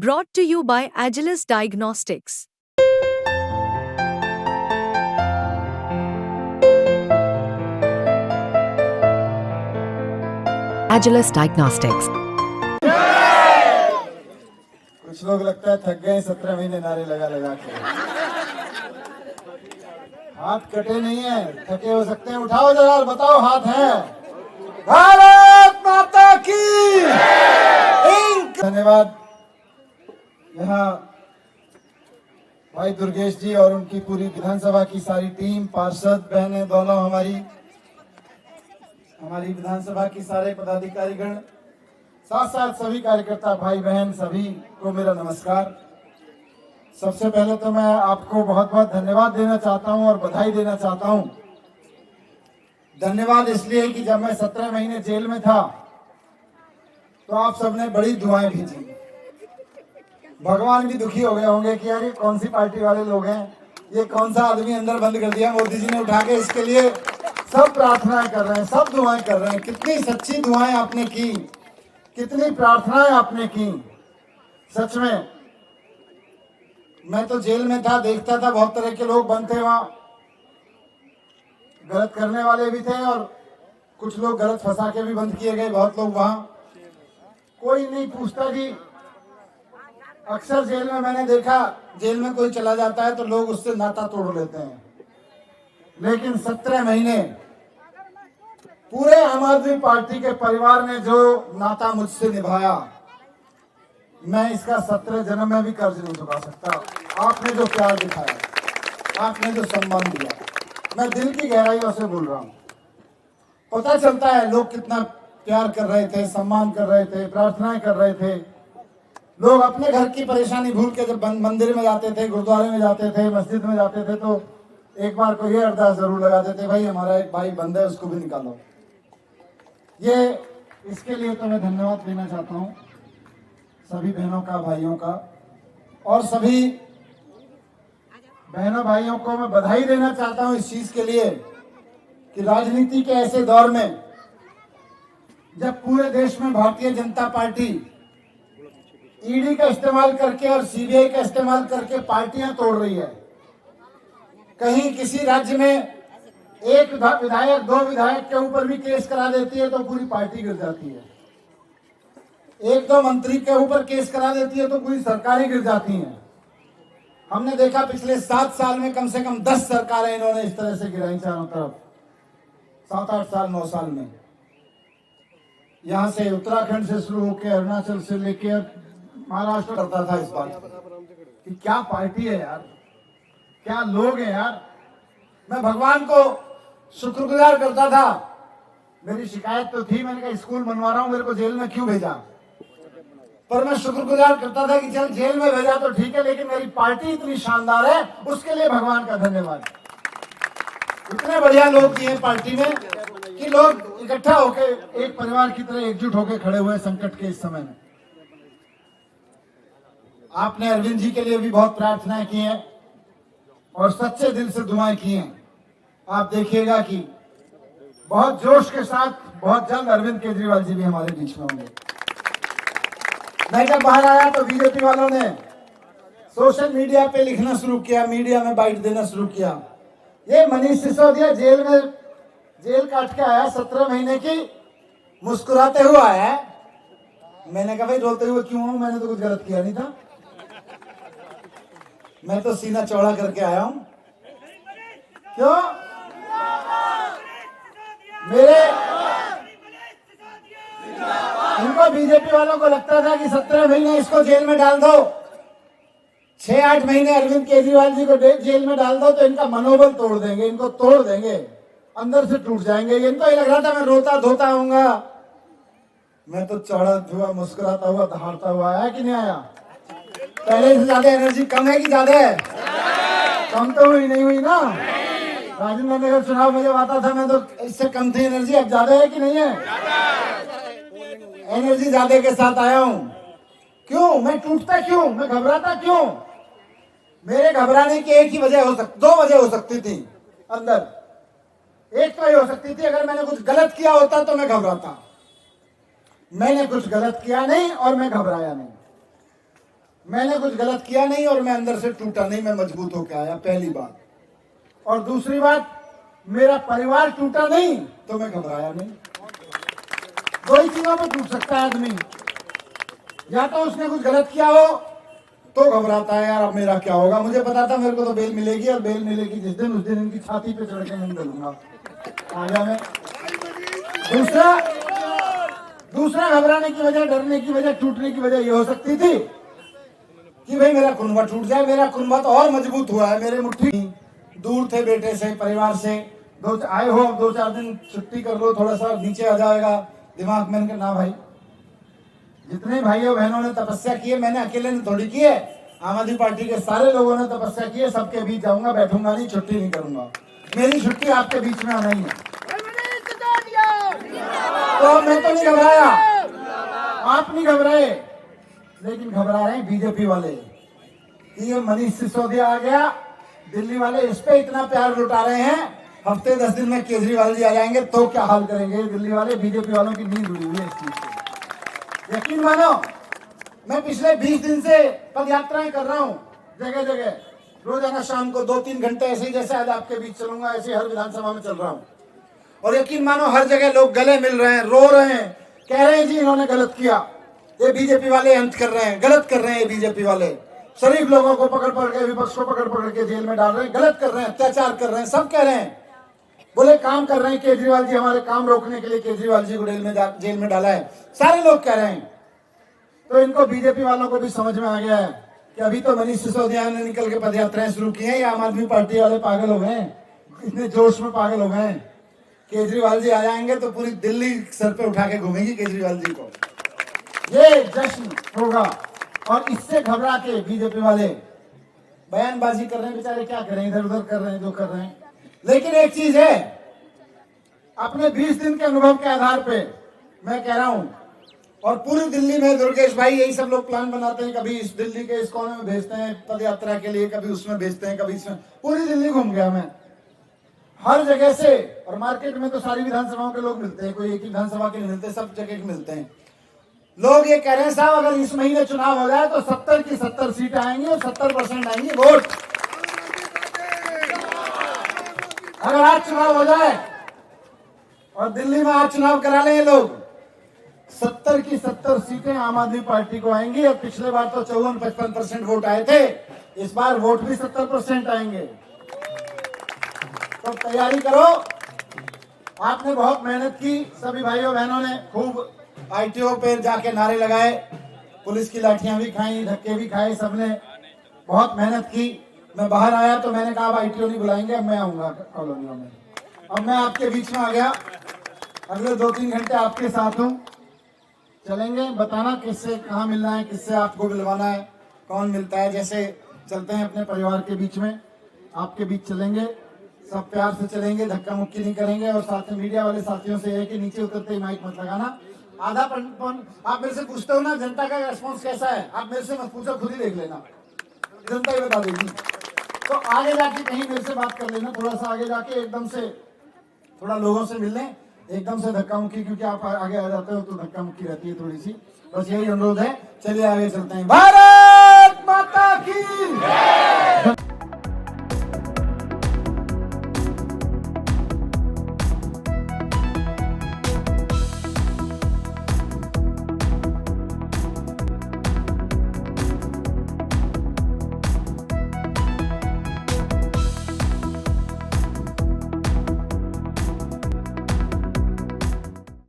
Brought to you by Agilus Diagnostics. Agilus Diagnostics. कुछ लोग लगता है थक गए 17 महीने नारे लगा लगा के। हाथ कटे नहीं है, थके हो सकते हैं। उठाओ जरा और बताओ हाथ है। भारत माता की धन्यवाद। यहाँ भाई दुर्गेश जी और उनकी पूरी विधानसभा की सारी टीम, पार्षद बहनें दोनों, हमारी विधानसभा की सारे पदाधिकारीगण, साथ साथ सभी कार्यकर्ता भाई बहन, सभी को मेरा नमस्कार। सबसे पहले तो मैं आपको बहुत बहुत धन्यवाद देना चाहता हूं और बधाई देना चाहता हूं। धन्यवाद इसलिए कि जब मैं 17 महीने जेल में था तो आप सबने बड़ी दुआएं भेजी। भगवान भी दुखी हो गए होंगे कि यार ये कौन सी पार्टी वाले लोग हैं, ये कौन सा आदमी अंदर बंद कर दिया मोदी जी ने उठा के। इसके लिए सब प्रार्थनाएं कर रहे हैं, सब दुआएं कर रहे हैं। कितनी सच्ची दुआएं आपने की, कितनी प्रार्थनाएं आपने की। सच में मैं तो जेल में था, देखता था बहुत तरह के लोग बंद थे वहां। गलत करने वाले भी थे और कुछ लोग गलत फंसा के भी बंद किए गए। बहुत लोग वहां, कोई नहीं पूछता जी। अक्सर जेल में मैंने देखा, जेल में कोई चला जाता है तो लोग उससे नाता तोड़ लेते हैं, लेकिन 17 महीने पूरे आम आदमी पार्टी के परिवार ने जो नाता मुझसे निभाया, मैं इसका 17 जन्म में भी कर्ज नहीं चुका सकता। आपने जो प्यार दिखाया, आपने जो सम्मान दिया, मैं दिल की गहराइयों से बोल रहा हूं। पता चलता है लोग कितना प्यार कर रहे थे, सम्मान कर रहे थे, प्रार्थनाएं कर रहे थे। लोग अपने घर की परेशानी भूल के जब मंदिर में जाते थे, गुरुद्वारे में जाते थे, मस्जिद में जाते थे तो एक बार को ये अरदास जरूर लगाते थे, भाई हमारा एक भाई बंद है, उसको भी निकालो। ये इसके लिए तो मैं धन्यवाद देना चाहता हूँ सभी बहनों का, भाइयों का, और सभी बहनों भाइयों को मैं बधाई देना चाहता हूँ इस चीज के लिए कि राजनीति के ऐसे दौर में जब पूरे देश में भारतीय जनता पार्टी ईडी का इस्तेमाल करके और सीबीआई का इस्तेमाल करके पार्टियां तोड़ रही है। कहीं किसी राज्य में एक विधायक, 2 विधायक के ऊपर भी केस करा देती है तो पूरी पार्टी गिर जाती है। 1-2 मंत्री के ऊपर केस करा देती है तो पूरी सरकारें गिर जाती हैं। हमने देखा पिछले 7 साल में कम से कम 10 सरकारें इन्होंने इस तरह से गिराई चारों तरफ। 7-8 साल, 9 साल में। यहां से उत्तराखंड से शुरू होकर अरुणाचल से लेकर महाराष्ट्र करता था इस बात कि क्या पार्टी है यार, क्या लोग हैं यार। मैं भगवान को शुक्रगुजार करता था। मेरी शिकायत तो थी, मैंने कहा स्कूल बनवा रहा हूं, मेरे को जेल में क्यों भेजा। पर मैं शुक्रगुजार करता था कि चल जेल में भेजा तो ठीक है, लेकिन मेरी पार्टी इतनी शानदार है, उसके लिए भगवान का धन्यवाद। इतने बढ़िया लोग दिए पार्टी में कि लोग इकट्ठा होकर एक परिवार की तरह एकजुट होकर खड़े हुए संकट के इस समय में। आपने अरविंद जी के लिए भी बहुत प्रार्थनाएं की हैं और सच्चे दिल से दुआएं की हैं। आप देखिएगा कि बहुत जोश के साथ बहुत जल्द अरविंद केजरीवाल जी भी हमारे बीच में होंगे। मैं जब बाहर आया तो बीजेपी वालों ने सोशल मीडिया पे लिखना शुरू किया, मीडिया में बाइट देना शुरू किया, ये मनीष सिसोदिया जेल काट के आया 17 महीने की, मुस्कुराते हुए आया। मैंने कहा भाई रोते हुए क्यों हूं, मैंने तो कुछ गलत किया नहीं था, मैं तो सीना चौड़ा करके आया हूं। क्यों? इनको बीजेपी वालों को लगता था कि 17 महीने इसको जेल में डाल दो, 6-8 महीने अरविंद केजरीवाल जी को जेल में डाल दो तो इनका मनोबल तोड़ देंगे, इनको तोड़ देंगे, अंदर से टूट जाएंगे। इनको ये लग रहा था मैं रोता धोता आऊंगा। मैं तो चौड़ा हुआ, मुस्कुराता हुआ, दहाड़ता हुआ आया कि नहीं आया। पहले से ज्यादा एनर्जी कम है कि ज्यादा है? कम तो हुई नहीं हुई ना। राजेंद्र नगर चुनाव में जब आता था मैं तो इससे कम थी एनर्जी, अब ज्यादा है कि नहीं है? एनर्जी ज्यादा के साथ आया हूं। क्यों? मैं टूटता क्यों, मैं घबराता क्यों? मेरे घबराने की एक ही वजह हो सकती, 2 वजह हो सकती थी अंदर। एक तो ये हो सकती थी अगर मैंने कुछ गलत किया होता तो मैं घबराता। मैंने कुछ गलत किया नहीं और मैं घबराया नहीं। मैंने कुछ गलत किया नहीं और मैं अंदर से टूटा नहीं, मैं मजबूत होकर आया, पहली बात। और दूसरी बात, मेरा परिवार टूटा नहीं तो मैं घबराया नहीं। दो ही चीजों पे टूट सकता है आदमी, या तो उसने कुछ गलत किया हो तो घबराता है यार अब मेरा क्या होगा। मुझे पता था मेरे को तो बेल मिलेगी, और बेल मिलेगी जिस दिन, उस दिन इनकी छाती पे चढ़ के नहीं डलूंगा, आजा मैं। दूसरा घबराने की वजह, डरने की वजह, टूटने की वजह ये हो सकती थी कि भाई मेरा कुनबा टूट जाए। मेरा कुनबा तो और मजबूत हुआ है, मेरे मुट्ठी दूर थे बेटे से, परिवार से, आए हो 2-4 दिन छुट्टी कर लो, थोड़ा सा नीचे आ जाएगा दिमाग में। ना भाई, जितने भाइयों बहनों ने तपस्या की है, मैंने अकेले ने थोड़ी की है, आम आदमी पार्टी के सारे लोगों ने तपस्या की है। सबके बीच जाऊंगा, बैठूंगा नहीं, छुट्टी नहीं करूंगा। मेरी छुट्टी आपके बीच में आना ही है। तो मैं तो नहीं घबराया, आप नहीं घबराए, लेकिन घबरा रहे हैं बीजेपी वाले कि ये मनीष सिसोदिया आ गया, दिल्ली वाले इस पे इतना प्यार लुटा रहे हैं। हफ्ते 10 दिन में केजरीवाल जी आ जाएंगे तो क्या हाल करेंगे दिल्ली वाले। बीजेपी वालों की नींद उड़ी हुई है इस चीज से, यकीन मानो। मैं पिछले 20 दिन से पद यात्राएं कर रहा हूं जगह जगह, रोजाना शाम को 2-3 घंटे ऐसे ही, जैसे आज आपके बीच चलूंगा ऐसे हर विधानसभा में चल रहा हूं। और यकीन मानो हर जगह लोग गले मिल रहे हैं, रो रहे हैं, कह रहे हैं जी इन्होंने गलत किया, ये बीजेपी वाले अंत कर रहे हैं, गलत कर रहे हैं ये बीजेपी वाले, शरीफ लोगों को पकड़ पकड़ के, विपक्ष को पकड़ पकड़ के जेल में डाल रहे हैं, गलत कर रहे हैं, अत्याचार कर रहे हैं, सब कह रहे हैं। बोले काम कर रहे हैं केजरीवाल जी, हमारे काम रोकने के लिए केजरीवाल जी को जेल में डाला है, सारे लोग कह रहे हैं। तो इनको बीजेपी वालों को भी समझ में आ गया है कि अभी तो मनीष सिसोदिया ने निकल के पदयात्राएं शुरू की हैं, या आम आदमी पार्टी वाले पागल हो गए हैं, इतने जोश में पागल हो गए हैं। केजरीवाल जी आ जाएंगे तो पूरी दिल्ली सर पे उठा के घूमेगी केजरीवाल जी को, ये जश्न होगा। और इससे घबरा के बीजेपी वाले बयानबाजी कर रहे हैं, बेचारे क्या करें, इधर उधर कर रहे हैं जो कर रहे हैं। लेकिन एक चीज है, अपने 20 दिन के अनुभव के आधार पे मैं कह रहा हूं, और पूरी दिल्ली में दुर्गेश भाई यही सब लोग प्लान बनाते हैं, कभी इस दिल्ली के इस कोने में भेजते हैं पद यात्रा के लिए, कभी उसमें भेजते हैं, कभी इसमें। पूरी दिल्ली घूम गया मैं, हर जगह से। और मार्केट में तो सारी विधानसभाओं के लोग मिलते हैं, कोई एक ही विधानसभा के नहीं मिलते, सब जगह के मिलते हैं। लोग ये कह रहे हैं साहब अगर इस महीने चुनाव हो जाए तो 70 की 70 सीटें आएंगी और 70% आएंगी वोट। अगर आज चुनाव हो जाए और दिल्ली में आज चुनाव करा लें लोग, 70 की 70 सीटें आम आदमी पार्टी को आएंगी। और पिछले बार तो 54-55% वोट आए थे, इस बार वोट भी 70% आएंगे। तो तैयारी करो। आपने बहुत मेहनत की, सभी भाइयों बहनों ने खूब आईटीओ पे जाके नारे लगाए, पुलिस की लाठियां भी खाई, धक्के भी खाए, सबने बहुत मेहनत की। मैं बाहर आया तो मैंने कहा अब आईटीओ नहीं बुलाएंगे, अब मैं आऊंगा कॉलोनियों में। अब मैं आपके बीच में आ गया, अगले 2-3 घंटे आपके साथ हूँ, चलेंगे, बताना किससे कहाँ मिलना है, किससे आपको मिलवाना है, कौन मिलता है। जैसे चलते हैं अपने परिवार के बीच में, आपके बीच चलेंगे, सब प्यार से चलेंगे, धक्का मुक्की नहीं करेंगे। और साथ में मीडिया वाले साथियों से है कि नीचे उतरते ही माइक मत लगाना। आधा आप मेरे से पूछते हो ना जनता का रिस्पॉन्स कैसा है, आप मेरे से मत पूछो, खुद ही देख लेना, जनता ही बता देगी। तो आगे जाके कहीं मेरे से बात कर लेना, थोड़ा सा आगे जाके एकदम से थोड़ा लोगों से मिल लें, एकदम से धक्का मुक्की, क्योंकि आप आगे आ जाते हो तो धक्का मुक्की रहती है थोड़ी सी। बस यही अनुरोध है, चलिए आगे चलते हैं। भारत माता की